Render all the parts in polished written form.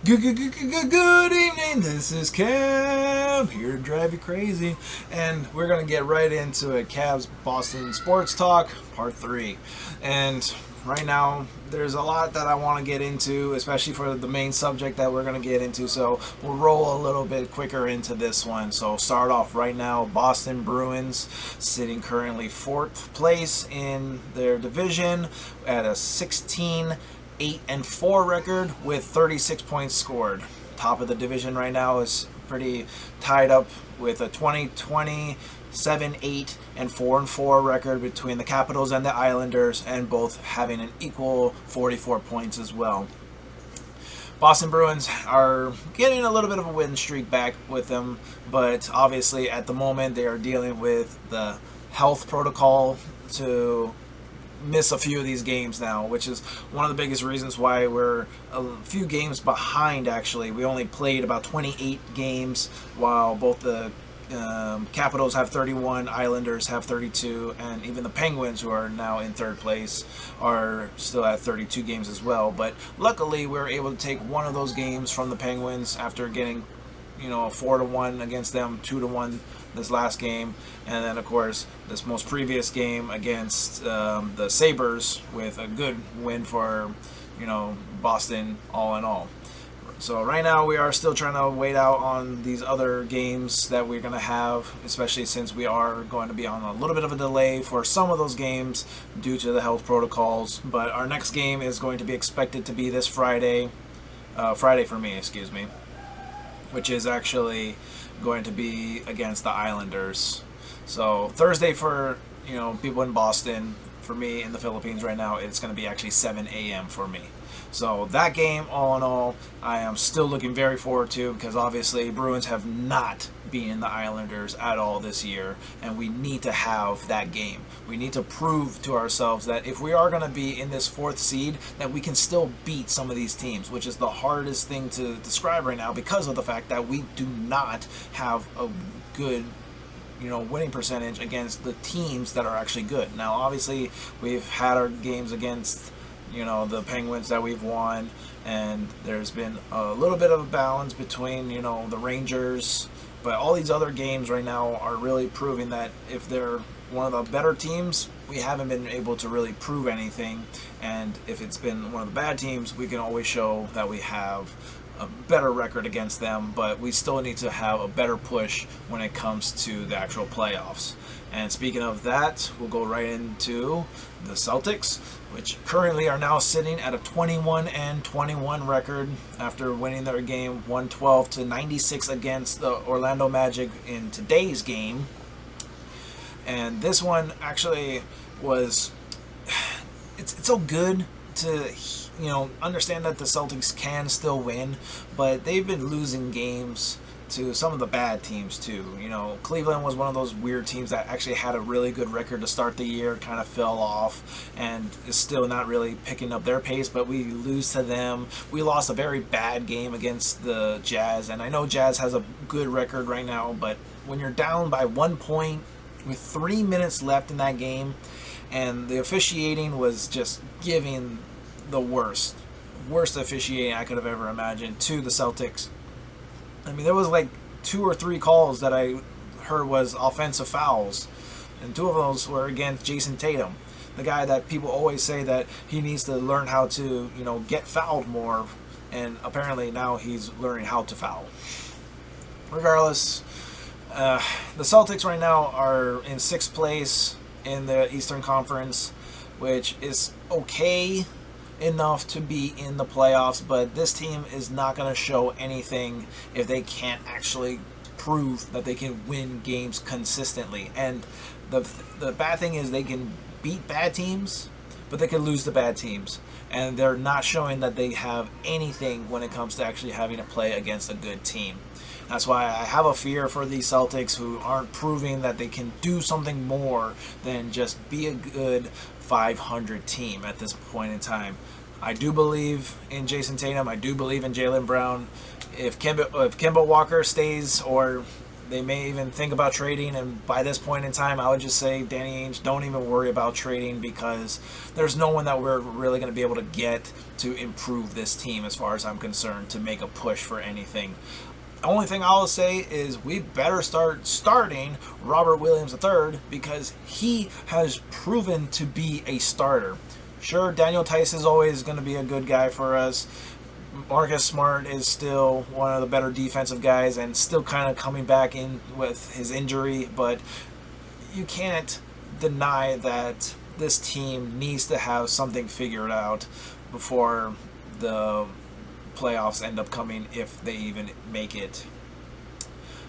Good evening, this is Cam, here to drive you crazy, and we're going to get right into it. Cavs Boston Sports Talk, Part 3. And right now, there's a lot that I want to get into, especially for the main subject that we're going to get into, so we'll roll a little bit quicker into this one. So start off right now, Boston Bruins sitting currently 4th place in their division at a 8-4 record with 36 points scored. Top of the division right now is pretty tied up with a 7-8 and 4-4 record between the Capitals and the Islanders, and both having an equal 44 points as well. Boston Bruins are getting a little bit of a win streak back with them, but obviously at the moment they are dealing with the health protocol to miss a few of these games now, which is one of the biggest reasons why we're a few games behind. Actually, we only played about 28 games, while both the Capitals have 31, Islanders have 32, and even the Penguins, who are now in 3rd place, are still at 32 games as well. But luckily, we were able to take one of those games from the Penguins after getting, a 4-1 against them, 2-1 this last game, and then of course this most previous game against the Sabres with a good win for Boston all in all. So right now we are still trying to wait out on these other games that we're going to have, especially since we are going to be on a little bit of a delay for some of those games due to the health protocols. But our next game is going to be expected to be this Friday for me, excuse me, which is actually going to be against the Islanders. So Thursday for people in Boston. For me in the Philippines right now, it's going to be actually 7 a.m. for me. So that game, all in all, I am still looking very forward to, because obviously Bruins have not beaten the Islanders at all this year, and we need to have that game. We need to prove to ourselves that if we are going to be in this 4th seed, that we can still beat some of these teams, which is the hardest thing to describe right now because of the fact that we do not have a good winning percentage against the teams that are actually good. Now, obviously, we've had our games against the Penguins that we've won, and there's been a little bit of a balance between the Rangers, but all these other games right now are really proving that if they're one of the better teams, we haven't been able to really prove anything, and if it's been one of the bad teams, we can always show that we have a better record against them, but we still need to have a better push when it comes to the actual playoffs. And speaking of that, we'll go right into the Celtics, which currently are now sitting at a 21-21 record after winning their game 112-96 against the Orlando Magic in today's game. And this one actually was, it's so good to understand that the Celtics can still win, but they've been losing games to some of the bad teams too. Cleveland was one of those weird teams that actually had a really good record to start the year, kind of fell off, and is still not really picking up their pace, but we lose to them. We lost a very bad game against the Jazz, and I know Jazz has a good record right now, but when you're down by 1 point with 3 minutes left in that game, and the officiating was just giving the worst officiating I could have ever imagined to the Celtics. I mean, there was like 2 or 3 calls that I heard was offensive fouls, and 2 of those were against Jason Tatum, the guy that people always say that he needs to learn how to get fouled more, and apparently now he's learning how to foul. Regardless, the Celtics right now are in 6th place in the Eastern Conference, which is okay enough to be in the playoffs, but this team is not going to show anything if they can't actually prove that they can win games consistently. And the bad thing is they can beat bad teams, but they can lose to bad teams, and they're not showing that they have anything when it comes to actually having to play against a good team. That's why I have a fear for these Celtics, who aren't proving that they can do something more than just be a good 500 team at this point in time. I do believe in Jason Tatum. I do believe in Jalen Brown. If Kemba Walker stays, or They may even think about trading, and by this point in time, I would just say, Danny Ainge, don't even worry about trading, because there's no one that we're really going to be able to get to improve this team, as far as I'm concerned, to make a push for anything. The only thing I'll say is we better start starting Robert Williams III, because he has proven to be a starter. Sure, Daniel Tice is always going to be a good guy for us. Marcus Smart is still one of the better defensive guys and still kind of coming back in with his injury, but you can't deny that this team needs to have something figured out before the playoffs end up coming, if they even make it.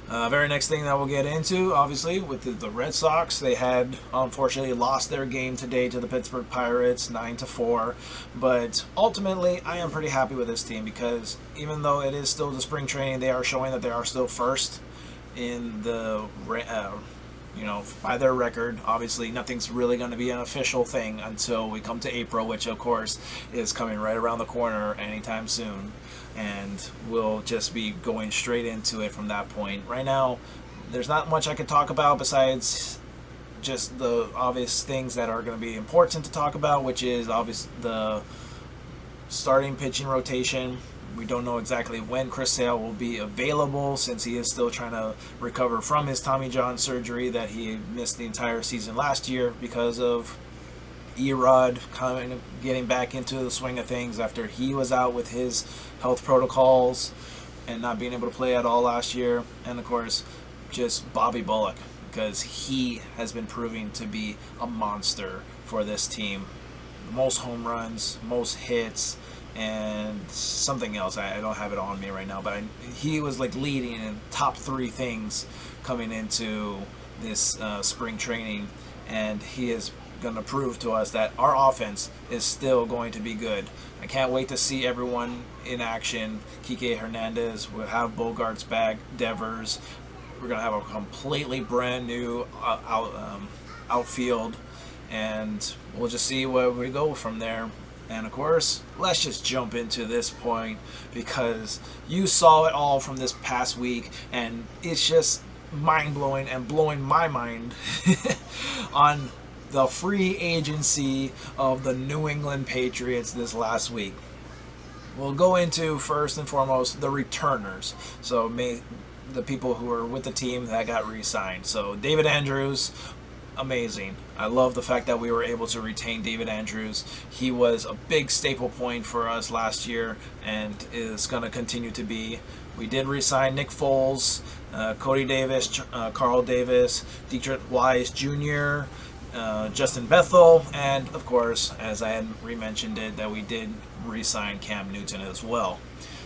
Very next thing that we'll get into, obviously, with the Red Sox. They had unfortunately lost their game today to the Pittsburgh Pirates 9-4, but ultimately I am pretty happy with this team, because even though it is still the spring training, they are showing that they are still first in the by their record. Obviously nothing's really going to be an official thing until we come to April, which of course is coming right around the corner anytime soon, and we'll just be going straight into it from that point. Right now there's not much I could talk about besides just the obvious things that are going to be important to talk about, which is obviously the starting pitching rotation. We don't know exactly when Chris Sale will be available, since he is still trying to recover from his Tommy John surgery that he missed the entire season last year because of Erod kind of getting back into the swing of things after he was out with his health protocols and not being able to play at all last year. And of course, just Bobby Bullock, because he has been proving to be a monster for this team. Most home runs, most hits, and something else. I don't have it on me right now, but he was like leading in top 3 things coming into this spring training, and he is going to prove to us that our offense is still going to be good. I can't wait to see everyone in action. Kike Hernandez, we'll have Bogarts back, Devers. We're going to have a completely brand new outfield, and we'll just see where we go from there. And of course, let's just jump into this point, because you saw it all from this past week, and it's just mind-blowing and blowing my mind on the free agency of the New England Patriots this last week. We'll go into, first and foremost, the returners. So the people who are with the team that got re-signed. So David Andrews, amazing. I love the fact that we were able to retain David Andrews. He was a big staple point for us last year and is going to continue to be. We did re-sign Nick Foles, Cody Davis, Carl Davis, Dietrich Wise Jr., Justin Bethel, and of course, as I had re-mentioned it, that we did re-sign Cam Newton as well.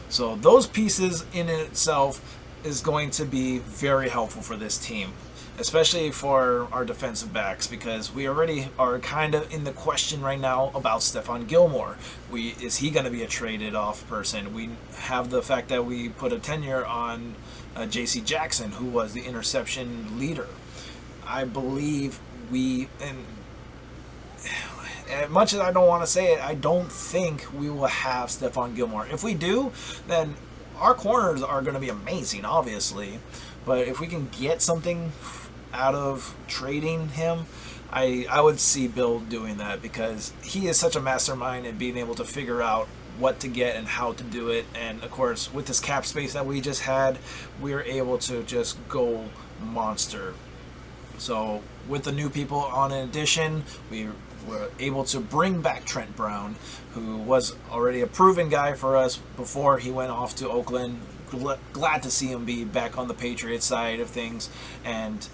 So those pieces in itself is going to be very helpful for this team, especially for our defensive backs, because we already are kind of in the question right now about Stephon Gilmore. Is he going to be a traded off person? We have the fact that we put a tenure on J.C. Jackson, who was the interception leader. I believe and as much as I don't want to say it, I don't think we will have Stephon Gilmore. If we do, then our corners are going to be amazing, obviously. But if we can get something out of trading him, I would see Bill doing that, because he is such a mastermind in being able to figure out what to get and how to do it. And of course, with this cap space that we just had, we were able to just go monster. So with the new people on in addition, we were able to bring back Trent Brown, who was already a proven guy for us before he went off to Oakland. Glad to see him be back on the Patriots side of things, and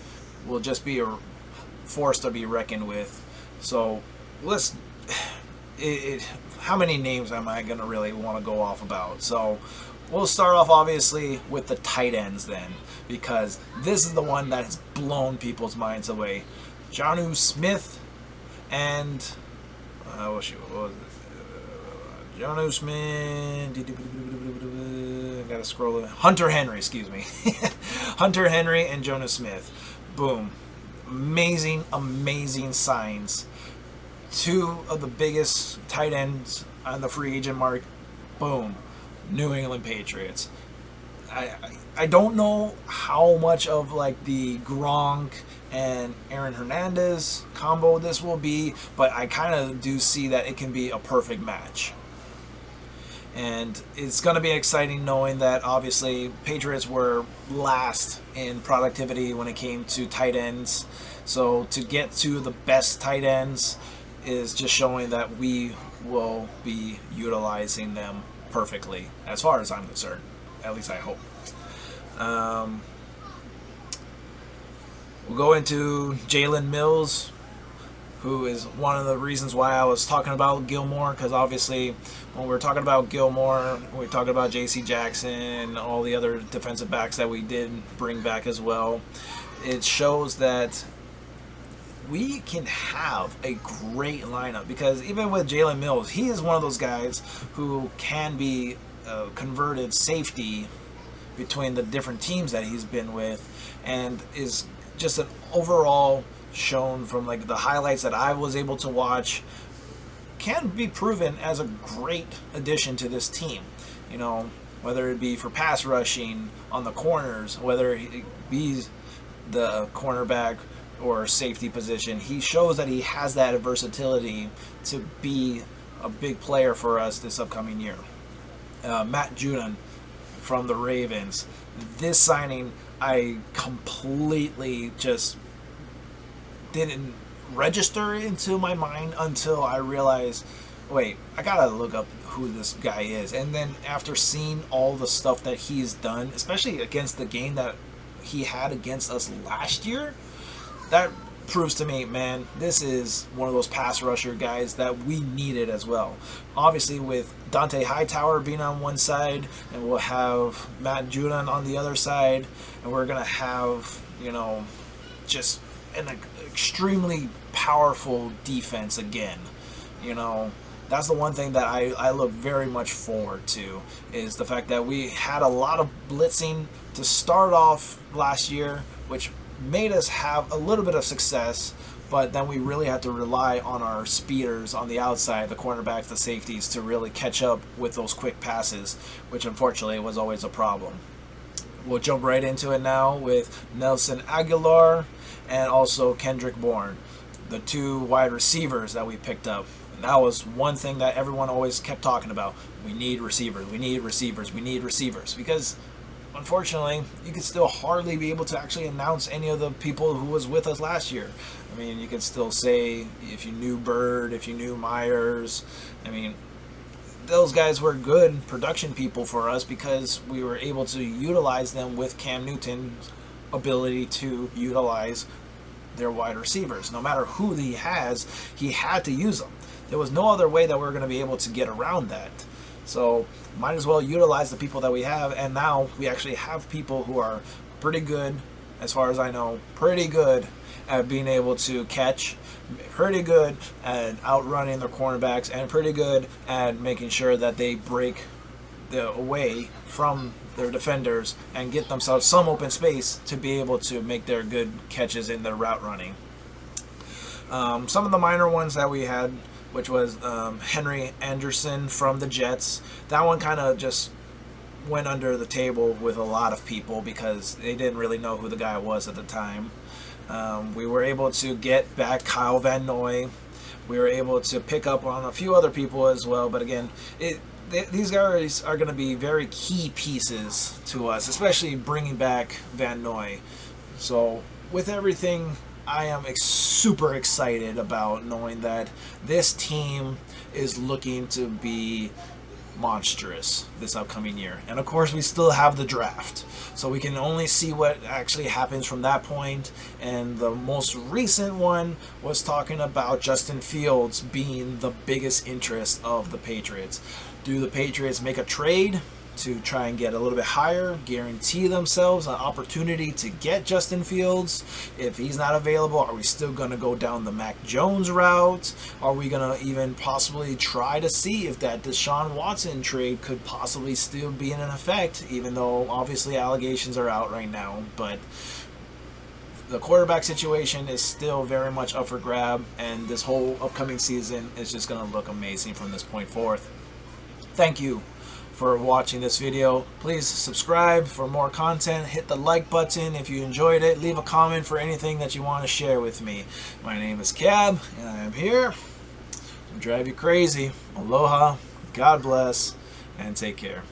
will just be a force to be reckoned with. So how many names am I going to really want to go off about? So we'll start off obviously with the tight ends then, because this is the one that has blown people's minds away. Jonnu Smith and Jonnu Smith. I gotta scroll it. Hunter Henry, excuse me. Hunter Henry and Jonnu Smith. Boom. Amazing signs. 2 of the biggest tight ends on the free agent market. Boom. New England Patriots. I don't know how much of like the Gronk and Aaron Hernandez combo this will be, but I kind of do see that it can be a perfect match. And it's going to be exciting knowing that obviously Patriots were last in productivity when it came to tight ends. So to get to the best tight ends is just showing that we will be utilizing them perfectly, as far as I'm concerned. At least I hope. We'll go into Jalen Mills, who is one of the reasons why I was talking about Gilmore, because obviously when we're talking about Gilmore, we're talking about J.C. Jackson, all the other defensive backs that we did bring back as well. It shows that we can have a great lineup, because even with Jalen Mills, he is one of those guys who can be a converted safety between the different teams that he's been with, and is just an overall shown from like the highlights that I was able to watch, can be proven as a great addition to this team. You know, whether it be for pass rushing on the corners, whether it be the cornerback or safety position, he shows that he has that versatility to be a big player for us this upcoming year. Matt Judon from the Ravens. This signing, I completely just didn't register into my mind until I realized, wait, I gotta look up who this guy is. And then after seeing all the stuff that he's done, especially against the game that he had against us last year, that proves to me, man, this is one of those pass rusher guys that we needed as well. Obviously, with Dante Hightower being on one side, and we'll have Matt Judon on the other side, and we're going to have, you know, just an extremely powerful defense again. You know, that's the one thing that I look very much forward to, is the fact that we had a lot of blitzing to start off last year, which made us have a little bit of success, but then we really had to rely on our speeders on the outside, the cornerbacks, the safeties, to really catch up with those quick passes, which unfortunately was always a problem. We'll jump right into it now with Nelson Aguilar and also Kendrick Bourne, the two wide receivers that we picked up. And that was one thing that everyone always kept talking about. We need receivers, we need receivers, we need receivers, because unfortunately, you can still hardly be able to actually announce any of the people who was with us last year. I mean, you can still say if you knew Bird, if you knew Myers. I mean, those guys were good production people for us because we were able to utilize them with Cam Newton's ability to utilize their wide receivers. No matter who he has, he had to use them. There was no other way that we were going to be able to get around that. So might as well utilize the people that we have, and now we actually have people who are pretty good, as far as I know, pretty good at being able to catch, pretty good at outrunning their cornerbacks, and pretty good at making sure that they break away from their defenders and get themselves some open space to be able to make their good catches in their route running. Some of the minor ones that we had, which was Henry Anderson from the Jets. That one kind of just went under the table with a lot of people because they didn't really know who the guy was at the time. We were able to get back Kyle Van Noy. We were able to pick up on a few other people as well, but again, these guys are going to be very key pieces to us, especially bringing back Van Noy. So with everything, I am super excited about knowing that this team is looking to be monstrous this upcoming year. And of course, we still have the draft, so we can only see what actually happens from that point. And the most recent one was talking about Justin Fields being the biggest interest of the Patriots. Do the Patriots make a trade to try and get a little bit higher, guarantee themselves an opportunity to get Justin Fields? If he's not available, are we still going to go down the Mac Jones route? Are we going to even possibly try to see if that Deshaun Watson trade could possibly still be in effect, even though obviously allegations are out right now? But the quarterback situation is still very much up for grab, and this whole upcoming season is just going to look amazing from this point forth. Thank you for watching this video. Please subscribe for more content. Hit the like button if you enjoyed it. Leave a comment for anything that you want to share with me. My name is Cab, and I am here to drive you crazy. Aloha, God bless, and take care.